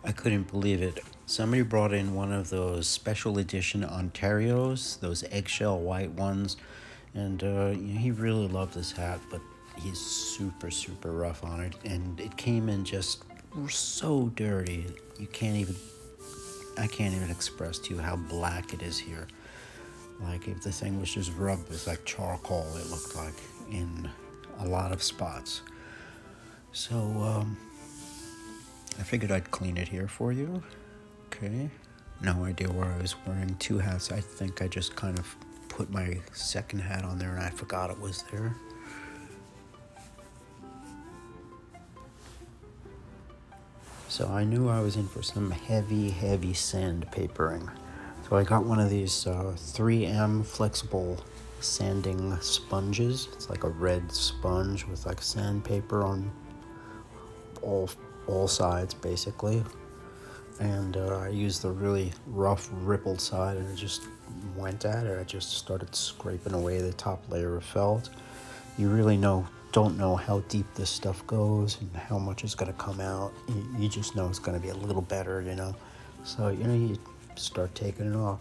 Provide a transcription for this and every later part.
I couldn't believe it. Somebody brought in one of those special edition Ontarios, those eggshell white ones, and he really loved this hat, but he's super, super rough on it, and it came in just so dirty. I can't even express to you how black it is here. Like if the thing was just rubbed with like charcoal, it looked like in a lot of spots. So, I figured I'd clean it here for you. Okay. No idea where I was wearing two hats. I think I just kind of put my second hat on there and I forgot it was there. So I knew I was in for some heavy, heavy sandpapering. So I got one of these 3M flexible sanding sponges. It's like a red sponge with like sandpaper on all sides basically, and I used the really rough rippled side and it just went at it. I just started scraping away the top layer of felt. You really don't know how deep this stuff goes and how much is going to come out. You just know it's going to be a little better, so you start taking it off.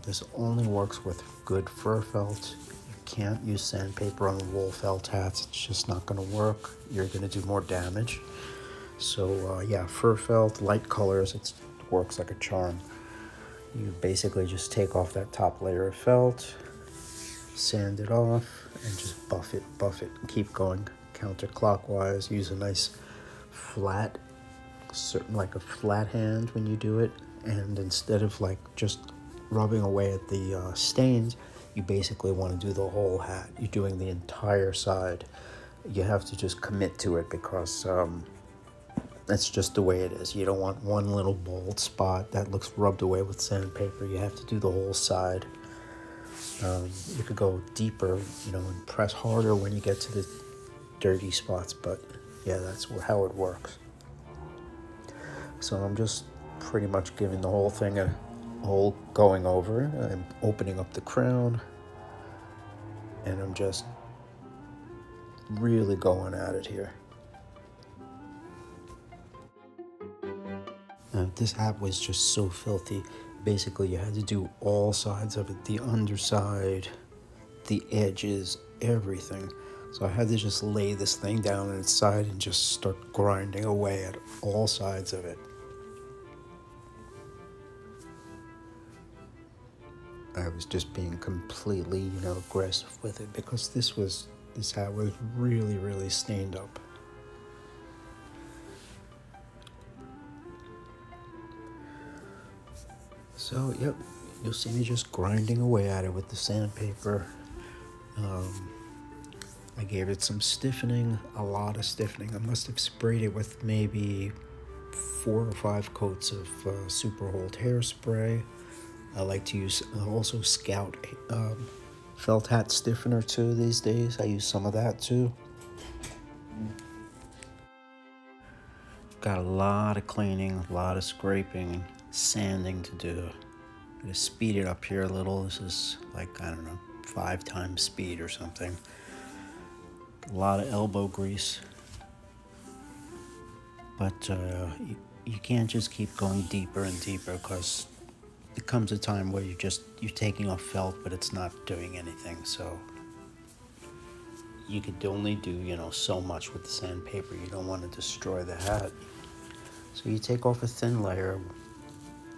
This only works with good fur felt. You can't use sandpaper on the wool felt hats. It's just not going to work. You're going to do more damage. So yeah, fur felt, light colors, it works like a charm. You basically just take off that top layer of felt, sand it off, and just buff it, and keep going counterclockwise. Use a nice flat, like a flat hand when you do it, and instead of like just rubbing away at the stains, you basically want to do the whole hat. You're doing the entire side. You have to just commit to it because that's just the way it is. You don't want one little bald spot that looks rubbed away with sandpaper. You have to do the whole side. You could go deeper, and press harder when you get to the dirty spots, but yeah, that's how it works. So I'm just pretty much giving the whole thing a whole going over. I'm opening up the crown, and I'm just really going at it here. This hat was just so filthy. Basically, you had to do all sides of it, the underside, the edges, everything. So I had to just lay this thing down on its side and just start grinding away at all sides of it. I was just being completely, aggressive with it because this hat was really, really stained up. So, yep, you'll see me just grinding away at it with the sandpaper. I gave it some stiffening, a lot of stiffening. I must have sprayed it with maybe 4 or 5 coats of super hold hairspray. I like to use also Scout felt hat stiffener too these days. I use some of that too. Got a lot of cleaning, a lot of scraping, sanding to do. I'm gonna speed it up here a little. This is like, I don't know, 5 times speed or something. A lot of elbow grease. But you can't just keep going deeper and deeper because it comes a time where you're taking off felt, but it's not doing anything. So you could only do, so much with the sandpaper. You don't want to destroy the hat. So you take off a thin layer,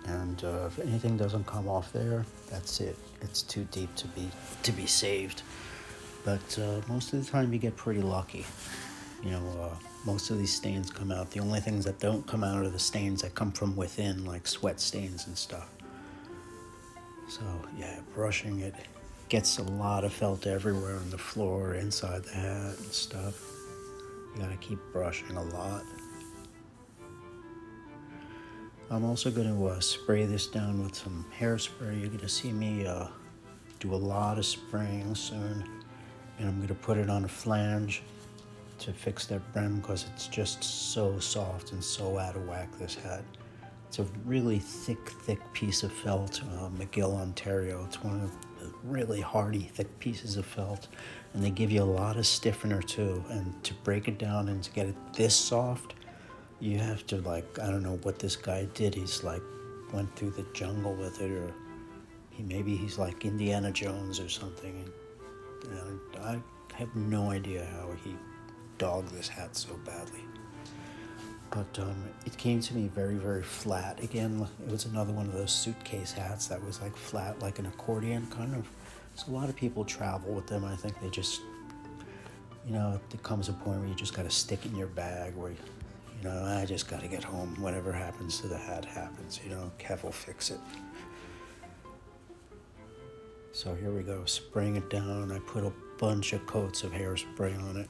and if anything doesn't come off there, that's it. It's too deep to be saved. But most of the time you get pretty lucky. Most of these stains come out. The only things that don't come out are the stains that come from within, like sweat stains and stuff. So yeah, brushing it gets a lot of felt everywhere on the floor, inside the hat and stuff. You gotta keep brushing a lot. I'm also going to spray this down with some hairspray. You're going to see me do a lot of spraying soon. And I'm going to put it on a flange to fix that brim because it's just so soft and so out of whack, this hat. It's a really thick piece of felt, McGill, Ontario. It's one of the really hardy, thick pieces of felt. And they give you a lot of stiffener too. And to break it down and to get it this soft, You have to, like, I don't know what this guy did. He's like went through the jungle with it, or maybe he's like Indiana Jones or something. And I have no idea how he dogged this hat so badly. But it came to me very, very flat. Again, it was another one of those suitcase hats that was like flat, like an accordion kind of. So a lot of people travel with them. I think they just, you know, there comes a point where you just got to stick in your bag where, you know, I just got to get home. Whatever happens to the hat happens, you know, Kev will fix it. So here we go, spraying it down. I put a bunch of coats of hairspray on it.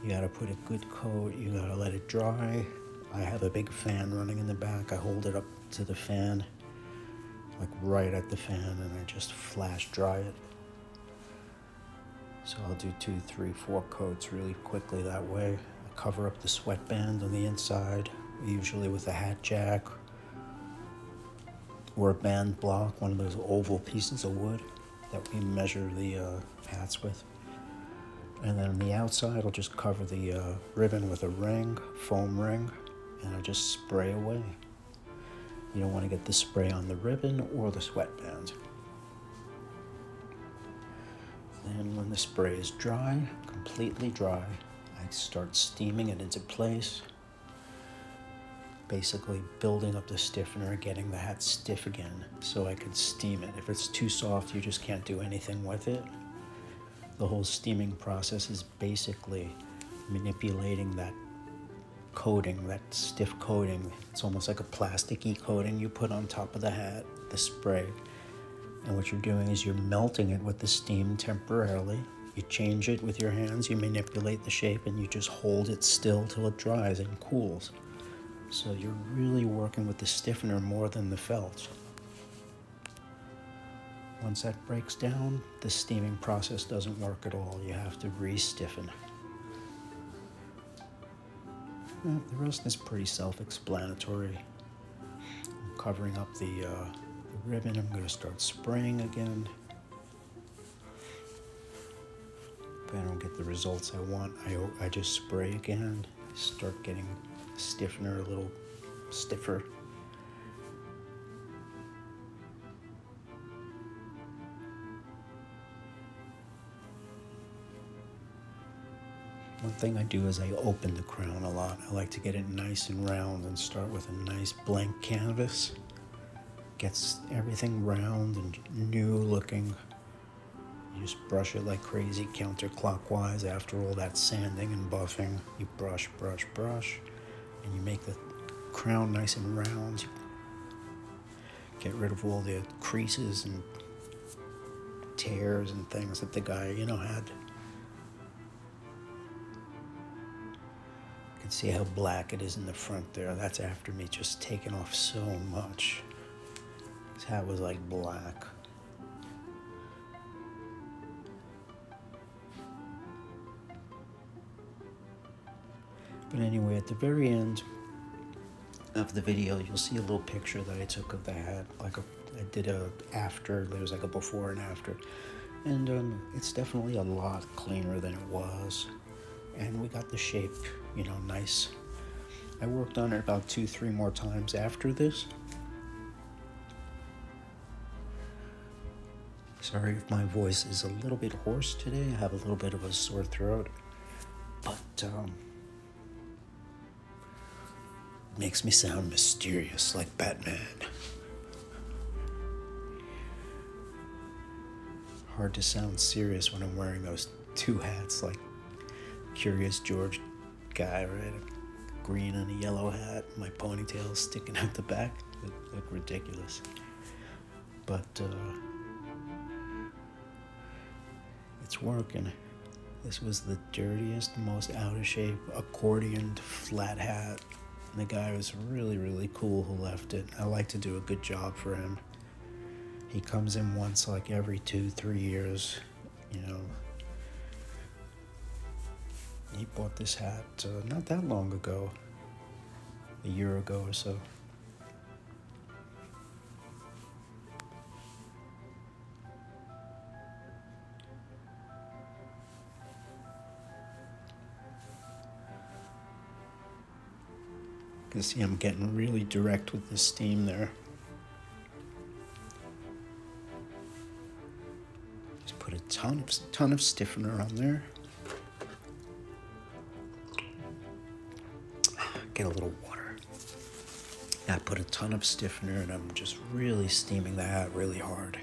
You gotta put a good coat, you gotta let it dry. I have a big fan running in the back. I hold it up to the fan, like right at the fan, and I just flash dry it. So I'll do 2, 3, 4 coats really quickly that way. I cover up the sweatband on the inside, usually with a hat jack or a band block, one of those oval pieces of wood that we measure the hats with. And then on the outside, I'll just cover the ribbon with a ring, foam ring, and I just spray away. You don't want to get the spray on the ribbon or the sweatband. Then when the spray is dry, completely dry, I start steaming it into place. Basically building up the stiffener, getting the hat stiff again so I can steam it. If it's too soft, you just can't do anything with it. The whole steaming process is basically manipulating that coating, that stiff coating. It's almost like a plasticky coating you put on top of the hat, the spray. And what you're doing is you're melting it with the steam temporarily. You change it with your hands, you manipulate the shape, and you just hold it still till it dries and cools. So you're really working with the stiffener more than the felt. Once that breaks down, the steaming process doesn't work at all. You have to re-stiffen. The rest is pretty self-explanatory. I'm covering up the ribbon. I'm going to start spraying again. If I don't get the results I want, I just spray again. Start getting the stiffener a little stiffer. One thing I do is I open the crown a lot. I like to get it nice and round and start with a nice blank canvas. Gets everything round and new looking. You just brush it like crazy counterclockwise. After all that sanding and buffing, you brush, brush, brush, and you make the crown nice and round. You get rid of all the creases and tears and things that the guy, you know, had. You can see how black it is in the front there. That's after me just taking off so much. His hat was like black. But anyway, at the very end of the video, you'll see a little picture that I took of the hat. I did a after, there's like a before and after. And it's definitely a lot cleaner than it was. And we got the shape, you know, nice. I worked on it about 2, 3 more times after this. Sorry if my voice is a little bit hoarse today. I have a little bit of a sore throat. But, makes me sound mysterious like Batman. Hard to sound serious when I'm wearing those 2 hats like Curious George guy, right? A green and a yellow hat, my ponytail sticking out the back. It looked ridiculous. But it's working. This was the dirtiest, most out of shape accordion flat hat. And the guy was really, really cool who left it. I like to do a good job for him. He comes in once like every 2, 3 years, you know. He bought this hat not that long ago, a year ago or so. can see I'm getting really direct with the steam there. Just put a ton of stiffener on there. Get a little water. I put a ton of stiffener and I'm just really steaming that really hard.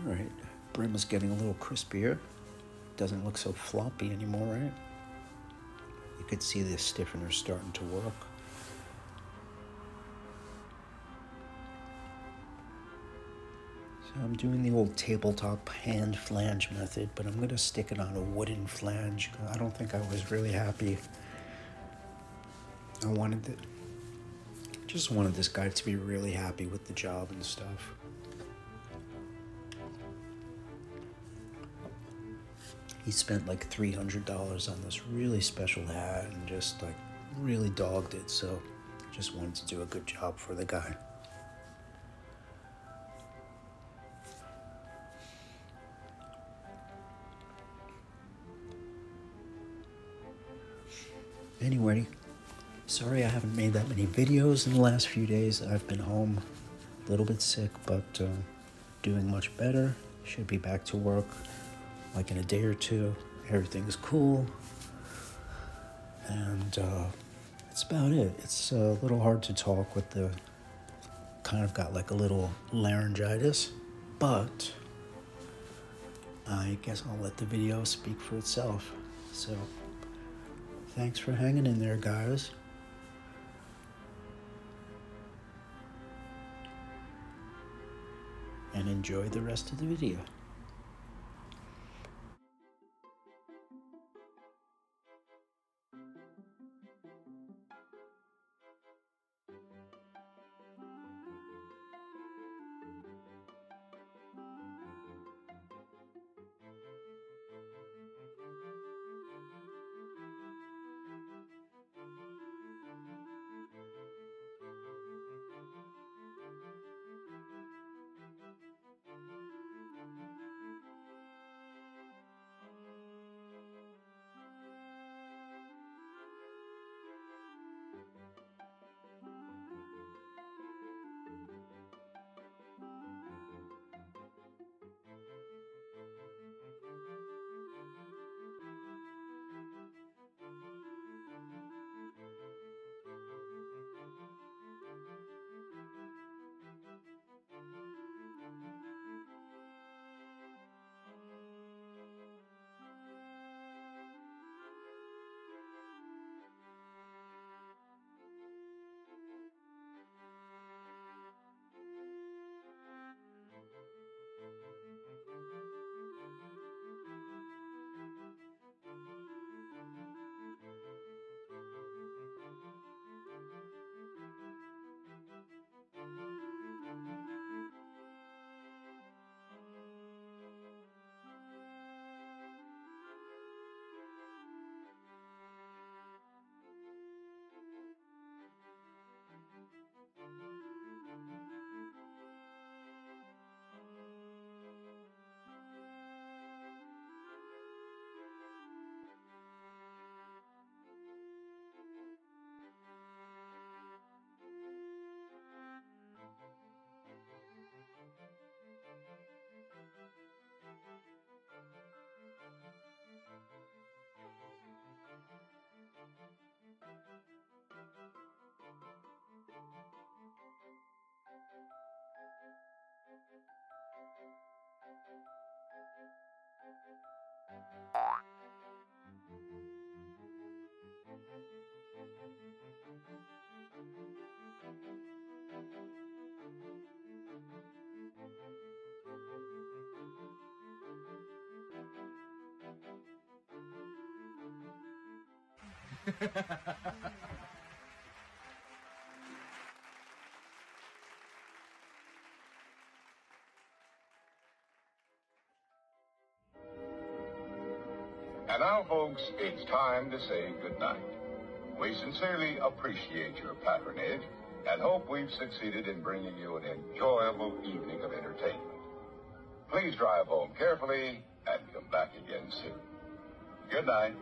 All right, brim is getting a little crispier. Doesn't look so floppy anymore, right? You could see the stiffener starting to work. So I'm doing the old tabletop hand flange method, but I'm going to stick it on a wooden flange. I don't think I was really happy. Just wanted this guy to be really happy with the job and stuff. He spent like $300 on this really special hat and just like really dogged it, so just wanted to do a good job for the guy. Anyway, sorry I haven't made that many videos in the last few days. I've been home, a little bit sick, but doing much better. Should be back to work like in a day or two. Everything's cool. And that's about it. It's a little hard to talk with the, kind of got like a little laryngitis, but I guess I'll let the video speak for itself. So thanks for hanging in there, guys. And enjoy the rest of the video. And now, folks, it's time to say goodnight. We sincerely appreciate your patronage and hope we've succeeded in bringing you an enjoyable evening of entertainment. Please drive home carefully and come back again soon. Good night.